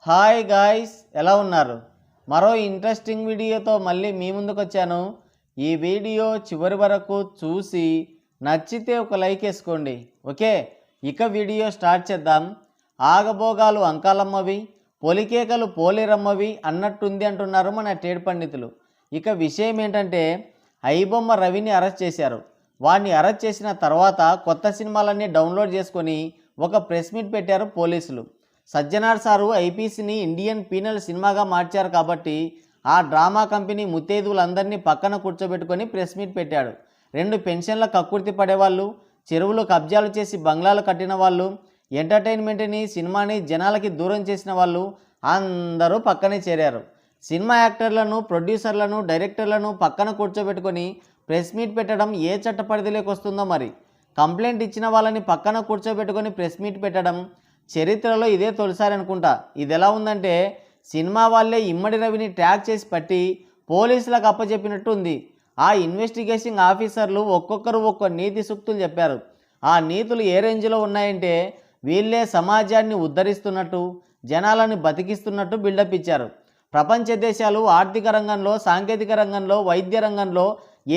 Hi guys, ఎలా ఉన్నారు? మరో ఇంట్రెస్టింగ్ వీడియోతో మళ్ళీ మీ ముందుకు వచ్చాను. ఈ వీడియో చివరి వరకు చూసి నచ్చితే ఒక లైక్ వేసుకోండి. ఓకే, ఇక వీడియో స్టార్ట్ చేద్దాం. ఆగభోగాలు అంకాలమ్మవి, పొలికేకలు పోలేరమ్మవి అన్నట్టుంది అంటున్నారు మన ట్రేడ్ పండితులు. ఇక విషయం ఏంటంటే, ఐబొమ్మ రవిని అరెస్ట్ చేశారు. వాడిని అరెస్ట్ చేసిన తర్వాత కొత్త సినిమాలన్నీ డౌన్లోడ్ చేసుకొని ఒక ప్రెస్ మీట్ పెట్టారు పోలీసులు. సజ్జనార్ సారు ఐపీసీని ఇండియన్ పీనల్ సినిమాగా మార్చారు కాబట్టి ఆ డ్రామా కంపెనీ ముత్తైదువులందరినీ పక్కన కూర్చోబెట్టుకొని ప్రెస్ మీట్ పెట్టాడు. 2 పెన్షన్ల కక్కుర్తి పడేవాళ్ళు, చెరువులు కబ్జాలు చేసి బంగ్లాలు కట్టిన వాళ్ళు, ఎంటర్టైన్మెంట్ని సినిమాని జనాలకి దూరం చేసిన వాళ్ళు అందరూ పక్కనే చేరారు. సినిమా యాక్టర్లను, ప్రొడ్యూసర్లను, డైరెక్టర్లను పక్కన కూర్చోబెట్టుకొని ప్రెస్ మీట్ పెట్టడం ఏ చట్ట పరిధిలోకి వస్తుందో మరి. కంప్లైంట్ ఇచ్చిన వాళ్ళని పక్కన కూర్చోబెట్టుకొని ప్రెస్ మీట్ పెట్టడం చరిత్రలో ఇదే తొలిసారి అనుకుంటా. ఇది ఎలా ఉందంటే, సినిమా వాళ్ళే ఇమ్మడి రవిని ట్యాగ్ చేసి పట్టి పోలీసులకు అప్పచెప్పినట్టు ఉంది. ఆ ఇన్వెస్టిగేషన్ ఆఫీసర్లు ఒక్కొక్కరు ఒక్కో నీతి సూక్తులు చెప్పారు. ఆ నీతులు ఏ రేంజ్లో ఉన్నాయంటే, వీళ్ళే సమాజాన్ని ఉద్ధరిస్తున్నట్టు, జనాలను బతికిస్తున్నట్టు బిల్డప్ ఇచ్చారు. ప్రపంచ దేశాలు ఆర్థిక రంగంలో, సాంకేతిక రంగంలో, వైద్య రంగంలో,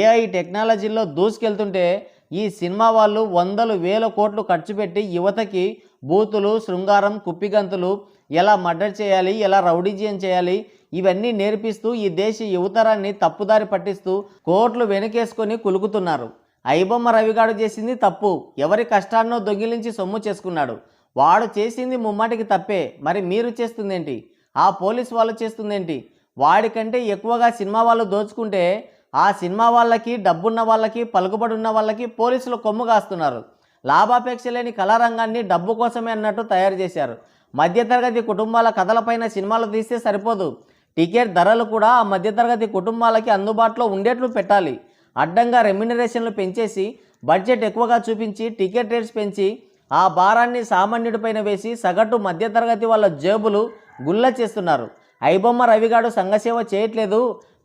ఏఐ టెక్నాలజీల్లో దూసుకెళ్తుంటే ఈ సినిమా వాళ్ళు వందలు వేల కోట్లు ఖర్చు పెట్టి యువతకి బూతులు, శృంగారం, కుప్పిగంతులు, ఎలా మర్డర్ చేయాలి, ఎలా రౌడీజీయం చేయాలి ఇవన్నీ నేర్పిస్తూ ఈ దేశ యువతరాన్ని తప్పుదారి పట్టిస్తూ కోట్లు వెనకేసుకొని కులుకుతున్నారు. ఐబొమ్మ రవిగాడు చేసింది తప్పు. ఎవరి కష్టాన్నో దొంగిలించి సొమ్ము చేసుకున్నాడు. వాడు చేసింది ముమ్మాటికి తప్పే. మరి మీరు చేస్తుందేంటి? ఆ పోలీసు వాళ్ళు చేస్తుందేంటి? వాడికంటే ఎక్కువగా సినిమా వాళ్ళు దోచుకుంటే ఆ సినిమా వాళ్ళకి, డబ్బున్న వాళ్ళకి, పలుకుబడి ఉన్న వాళ్ళకి పోలీసులు కొమ్ము కాస్తున్నారు. లాభాపేక్ష లేని కళారంగాన్ని డబ్బు కోసమే అన్నట్టు తయారు చేశారు. మధ్యతరగతి కుటుంబాల కథలపైన సినిమాలు తీస్తే సరిపోదు, టికెట్ ధరలు కూడా ఆ మధ్యతరగతి కుటుంబాలకి అందుబాటులో ఉండేట్లు పెట్టాలి. అడ్డంగా రెమ్యునరేషన్లు పెంచేసి, బడ్జెట్ ఎక్కువగా చూపించి, టికెట్ రేట్స్ పెంచి ఆ భారాన్ని సామాన్యుడిపైన వేసి సగటు మధ్యతరగతి వాళ్ళ జేబులు గుల్ల చేస్తున్నారు. ఐబొమ్మ రవిగాడు సంఘసేవ చేయట్లేదు,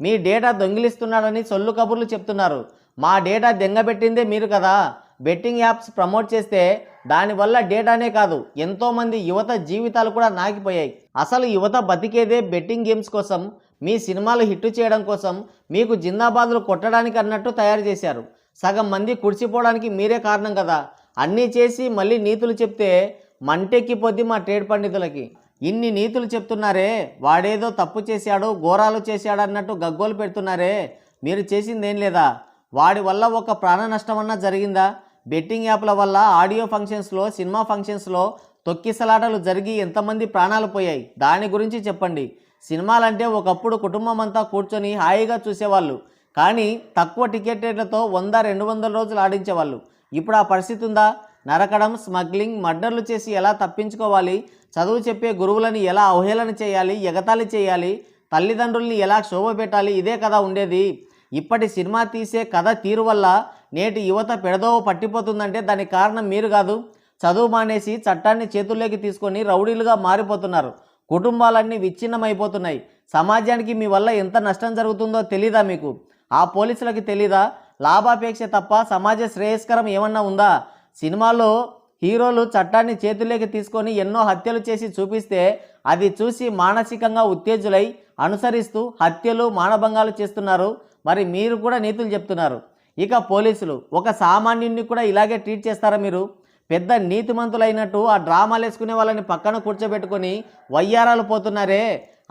మీ డేటా దొంగిలిస్తున్నాడని సొల్లు కబుర్లు చెప్తున్నారు. మా డేటా దెంగబెట్టిందే మీరు కదా. బెట్టింగ్ యాప్స్ ప్రమోట్ చేస్తే దానివల్ల డేటానే కాదు, ఎంతోమంది యువత జీవితాలు కూడా నాకిపోయాయి. అసలు యువత బతికేదే బెట్టింగ్ గేమ్స్ కోసం, మీ సినిమాలు హిట్ చేయడం కోసం, మీకు జిందాబాదులు కొట్టడానికి అన్నట్టు తయారు చేశారు. సగం మంది కుడిచిపోవడానికి మీరే కారణం కదా. అన్నీ చేసి మళ్ళీ నీతులు చెప్తే మంటెక్కిపోద్ది మా ట్రేడ్ పండితులకి. ఇన్ని నీతులు చెప్తున్నారే, వాడేదో తప్పు చేశాడు, ఘోరాలు చేశాడు అన్నట్టు గగ్గోలు పెడుతున్నారే, మీరు చేసిందేం లేదా? వాడి వల్ల ఒక ప్రాణ నష్టం అన్నా జరిగిందా? బెట్టింగ్ యాప్ల వల్ల ఆడియో ఫంక్షన్స్లో, సినిమా ఫంక్షన్స్లో తొక్కిసలాటలు జరిగి ఎంతమంది ప్రాణాలు పోయాయి? దాని గురించి చెప్పండి. సినిమాలంటే ఒకప్పుడు కుటుంబం అంతా కూర్చొని హాయిగా చూసేవాళ్ళు, కానీ తక్కువ టికెట్ రేట్లతో 100-200 రోజులు ఆడించేవాళ్ళు. ఇప్పుడు ఆ పరిస్థితి ఉందా? నరకడం, స్మగ్లింగ్, మర్డర్లు చేసి ఎలా తప్పించుకోవాలి, చదువు చెప్పే గురువులని ఎలా అవహేళన చేయాలి, ఎగతాళి చేయాలి, తల్లిదండ్రుల్ని ఎలా క్షోభ పెట్టాలి, ఇదే కదా ఉండేది. ఇప్పటి సినిమా తీసే కథ తీరు వల్ల నేటి యువత పెడదోవ పట్టిపోతుందంటే దానికి కారణం మీరు కాదు. చదువు మానేసి చట్టాన్ని చేతుల్లోకి తీసుకొని రౌడీలుగా మారిపోతున్నారు. కుటుంబాలన్నీ విచ్ఛిన్నమైపోతున్నాయి. సమాజానికి మీ వల్ల ఎంత నష్టం జరుగుతుందో తెలీదా మీకు? ఆ పోలీసులకి తెలీదా? లాభాపేక్ష తప్ప సమాజ శ్రేయస్కరం ఏమన్నా ఉందా? సినిమాలో హీరోలు చట్టాన్ని చేతుల్లోకి తీసుకొని ఎన్నో హత్యలు చేసి చూపిస్తే అది చూసి మానసికంగా ఉత్తేజులై అనుసరిస్తూ హత్యలు, మానభంగాలు చేస్తున్నారు. మరి మీరు కూడా నీతులు చెప్తున్నారు. ఇక పోలీసులు ఒక సామాన్యుడిని కూడా ఇలాగే ట్రీట్ చేస్తారా మీరు? పెద్ద నీతిమంతులైనట్టు ఆ డ్రామాలు వేసుకునే వాళ్ళని పక్కన కూర్చోబెట్టుకొని వయ్యారాలు పోతున్నారే,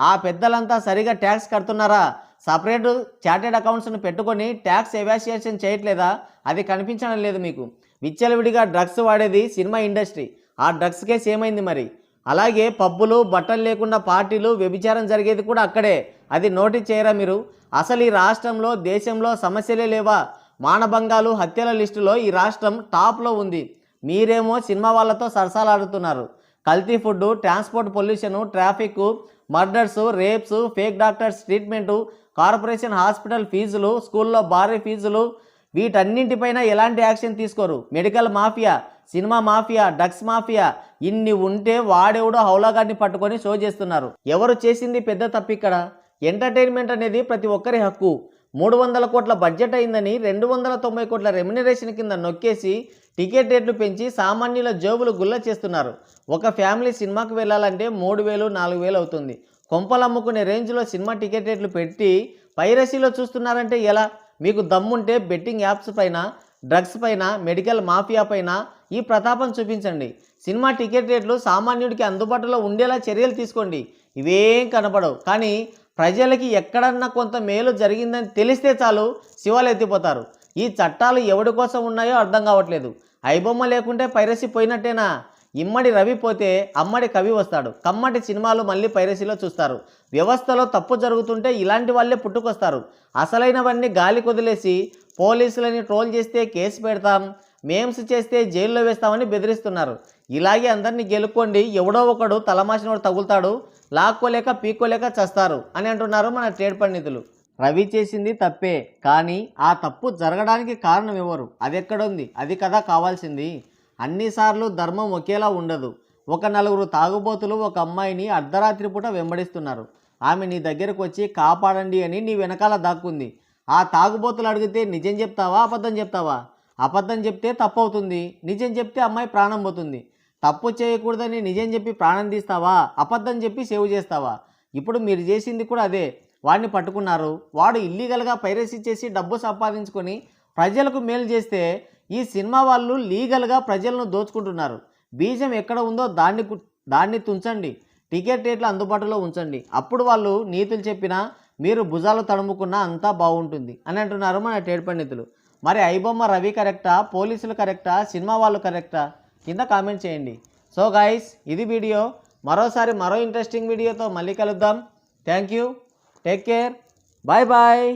ఆ పెద్దలంతా సరిగా ట్యాక్స్ కడుతున్నారా? సపరేట్ చార్టెడ్ అకౌంట్స్ను పెట్టుకొని ట్యాక్స్ ఎవాసియేషన్ చేయట్లేదా? అది కనిపించడం లేదు మీకు. విచ్చలవిడిగా డ్రగ్స్ వాడేది సినిమా ఇండస్ట్రీ. ఆ డ్రగ్స్ కేసు ఏమైంది మరి? అలాగే పబ్బులు, బట్టలు లేకుండా పార్టీలు, వ్యభిచారం జరిగేది కూడా అక్కడే. అది నోటీస్ చేయరా మీరు? అసలు ఈ రాష్ట్రంలో, దేశంలో సమస్యలే లేవా? మానభంగాలు, హత్యల లిస్టులో ఈ రాష్ట్రం టాప్లో ఉంది. మీరేమో సినిమా వాళ్ళతో సరసాలాడుతున్నారు. కల్తీ food, transport pollution, traffic, murders, rapes, fake doctors treatment, corporation hospital ఫీజులు, స్కూల్లో భారీ ఫీజులు, వీటన్నింటిపైన ఎలాంటి యాక్షన్ తీసుకోరు. Medical mafia, cinema mafia, drugs mafia ఇన్ని ఉంటే వాడెవడో హౌలాగాడిని పట్టుకొని షో చేస్తున్నారు. ఎవరు చేసింది పెద్ద తప్పు ఇక్కడ? ఎంటర్టైన్మెంట్ అనేది ప్రతి ఒక్కరి హక్కు. 300 కోట్ల బడ్జెట్ అయిందని 290 కోట్ల రెమ్యునరేషన్ కింద నొక్కేసి టికెట్ రేట్లు పెంచి సామాన్యుల జేబులు గుల్ల చేస్తున్నారు. ఒక ఫ్యామిలీ సినిమాకి వెళ్ళాలంటే 3,000 4,000 అవుతుంది. కొంపలు అమ్ముకునే రేంజ్లో సినిమా టికెట్ రేట్లు పెట్టి పైరసీలో చూస్తున్నారంటే ఎలా? మీకు దమ్ముంటే బెట్టింగ్ యాప్స్ పైన, డ్రగ్స్ పైన, మెడికల్ మాఫియా పైన ఈ ప్రతాపం చూపించండి. సినిమా టికెట్ రేట్లు సామాన్యుడికి అందుబాటులో ఉండేలా చర్యలు తీసుకోండి. ఇవేం కనపడవు, కానీ ప్రజలకి ఎక్కడన్నా కొంత మేలు జరిగిందని తెలిస్తే చాలు శివాలు ఎత్తిపోతారు. ఈ చట్టాలు ఎవడి కోసం ఉన్నాయో అర్థం కావట్లేదు. ఐబొమ్మ లేకుంటే పైరసీ పోయినట్టేనా? ఇమ్మడి రవి పోతే అమ్మడి కవి వస్తాడు. కమ్మటి సినిమాలు మళ్ళీ పైరసీలో చూస్తారు. వ్యవస్థలో తప్పు జరుగుతుంటే ఇలాంటి వాళ్ళే పుట్టుకొస్తారు. అసలైనవన్నీ గాలి కొదిలేసి పోలీసులని ట్రోల్ చేస్తే కేసు పెడతాం, మేమ్స్ చేస్తే జైల్లో వేస్తామని బెదిరిస్తున్నారు. ఇలాగే అందరినీ గెలుక్కోండి, ఎవడో ఒకడు తలమాసినోడు తగులుతాడు, లాక్కోలేక పీక్కోలేక చస్తారు అని అంటున్నారు మన ట్రేడ్ పండితులు. రవి చేసింది తప్పే, కానీ ఆ తప్పు జరగడానికి కారణం ఎవరు? అది ఎక్కడుంది? అది కదా కావాల్సింది. అన్నిసార్లు ధర్మం ఒకేలా ఉండదు. ఒక నలుగురు తాగుబోతులు ఒక అమ్మాయిని అర్ధరాత్రి పూట వెంబడిస్తున్నారు. ఆమె నీ దగ్గరకు వచ్చి కాపాడండి అని నీ వెనకాల దాక్కుంది. ఆ తాగుబోతులు అడిగితే నిజం చెప్తావా, అబద్ధం చెప్తావా? అబద్ధం చెప్తే తప్పు అవుతుంది, నిజం చెప్తే అమ్మాయి ప్రాణం పోతుంది. తప్పు చేయకూడదని నిజం చెప్పి ప్రాణం తీస్తావా, అబద్ధం చెప్పి సేవ్ చేస్తావా? ఇప్పుడు మీరు చేసింది కూడా అదే. వాడిని పట్టుకున్నారు, వాడు ఇల్లీగల్గా పైరసీ చేసి డబ్బు సంపాదించుకొని ప్రజలకు మేలు చేస్తే ఈ సినిమా వాళ్ళు లీగల్గా ప్రజలను దోచుకుంటున్నారు. బీజం ఎక్కడ ఉందో దాన్ని తుంచండి, టికెట్ రేట్లు అందుబాటులో ఉంచండి. అప్పుడు వాళ్ళు నీతులు చెప్పినా మీరు భుజాలు తడుముకున్నా అంతా బాగుంటుంది అని అంటున్నారు మన ట్రేడ్ పండితులు. మరి ఐబొమ్మ రవి కరెక్టా, పోలీసులు కరెక్టా, సినిమా వాళ్ళు కరెక్టా? కింద కామెంట్ చేయండి. సో గైస్, ఇది వీడియో. మరోసారి మరో ఇంట్రెస్టింగ్ వీడియోతో మళ్ళీ కలుద్దాం. Thank you, take care, bye bye.